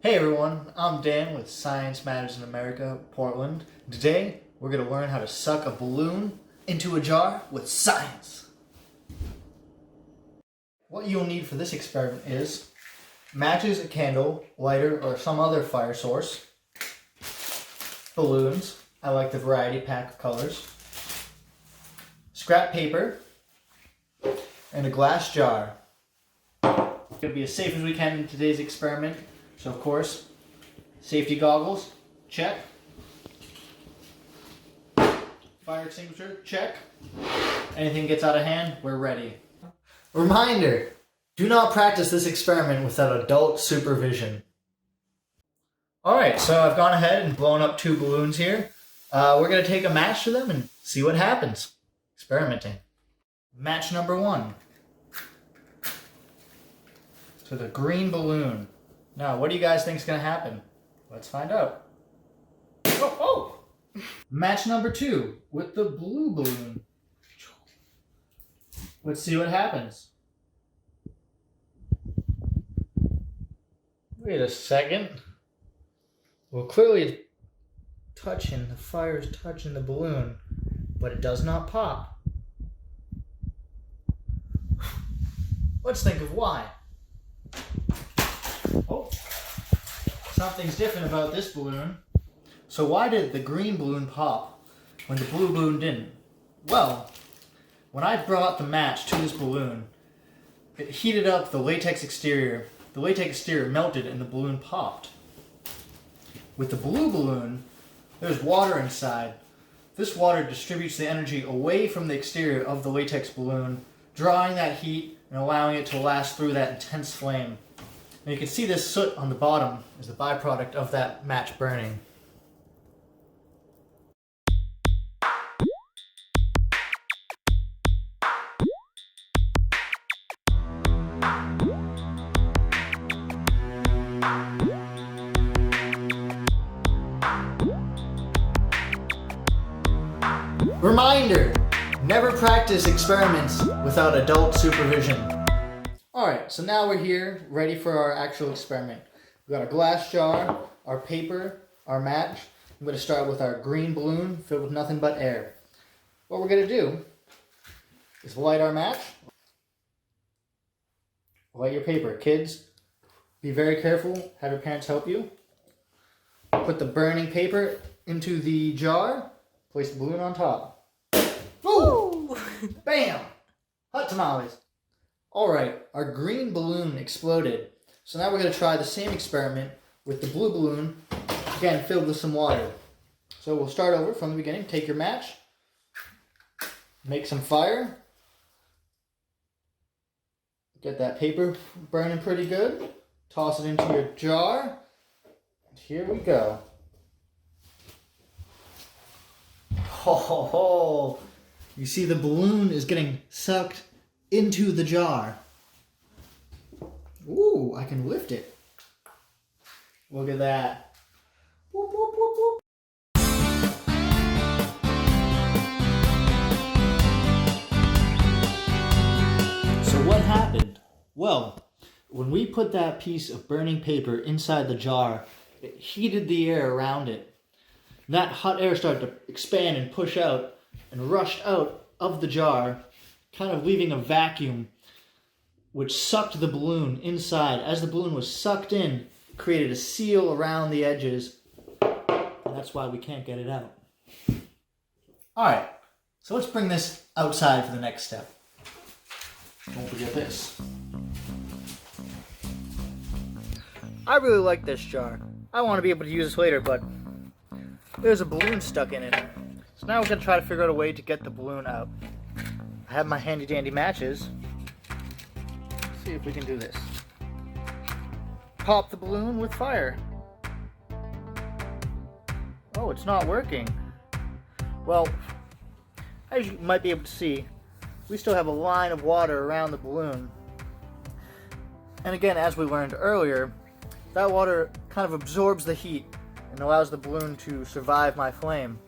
Hey everyone, I'm Dan with Science Matters in America, Portland. Today, we're going to learn how to suck a balloon into a jar with science. What you'll need for this experiment is matches, a candle, lighter, or some other fire source, balloons, I like the variety pack of colors, scrap paper, and a glass jar. We're going to be as safe as we can in today's experiment. So of course, safety goggles, check. Fire extinguisher, check. Anything gets out of hand, we're ready. Reminder, do not practice this experiment without adult supervision. Alright, so I've gone ahead and blown up 2 balloons here. We're going to take a match to them and see what happens. Experimenting. Match number 1. To the green balloon. Now, what do you guys think is going to happen? Let's find out. Oh! Match number 2 with the blue balloon. Let's see what happens. Wait a second. Well, clearly it's touching, the fire is touching the balloon, but it does not pop. Let's think of why. Oh, something's different about this balloon. So why did the green balloon pop when the blue balloon didn't? Well, when I brought the match to this balloon, it heated up the latex exterior. The latex exterior melted and the balloon popped. With the blue balloon, there's water inside. This water distributes the energy away from the exterior of the latex balloon, drawing that heat and allowing it to last through that intense flame. And you can see this soot on the bottom is the byproduct of that match burning. Reminder, never practice experiments without adult supervision. Alright, so now we're here, ready for our actual experiment. We've got a glass jar, our paper, our match. I'm going to start with our green balloon filled with nothing but air. What we're going to do is light our match. Light your paper. Kids, be very careful. Have your parents help you. Put the burning paper into the jar. Place the balloon on top. Ooh! Bam! Hot tamales. Alright, our green balloon exploded. So now we're going to try the same experiment with the blue balloon, again filled with some water. So we'll start over from the beginning. Take your match, make some fire, get that paper burning pretty good, toss it into your jar, and here we go. Ho ho ho! You see the balloon is getting sucked into the jar. Ooh, I can lift it. Look at that. Whoop, whoop, whoop, whoop. So what happened? Well, when we put that piece of burning paper inside the jar, it heated the air around it. That hot air started to expand and push out and rushed out of the jar, kind of leaving a vacuum which sucked the balloon inside. As the balloon was sucked in, it created a seal around the edges, and that's why we can't get it out. Alright, so let's bring this outside for the next step. Don't forget this. I really like this jar. I want to be able to use this later, but there's a balloon stuck in it. So now we're going to try to figure out a way to get the balloon out. I have my handy dandy matches. Let's see if we can do this. Pop the balloon with fire. Oh, it's not working. Well, as you might be able to see, we still have a line of water around the balloon. And again, as we learned earlier, that water kind of absorbs the heat and allows the balloon to survive my flame.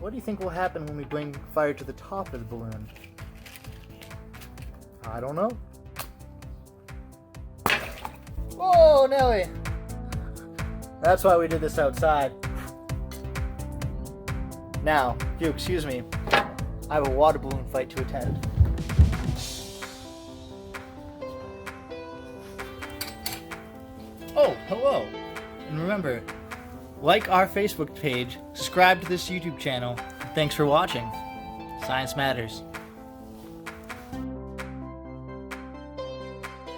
What do you think will happen when we bring fire to the top of the balloon? I don't know. Oh, Nelly! That's why we did this outside. Now, if you excuse me, I have a water balloon fight to attend. Oh, hello. And remember, like our Facebook page, subscribe to this YouTube channel. Thanks for watching. Science matters.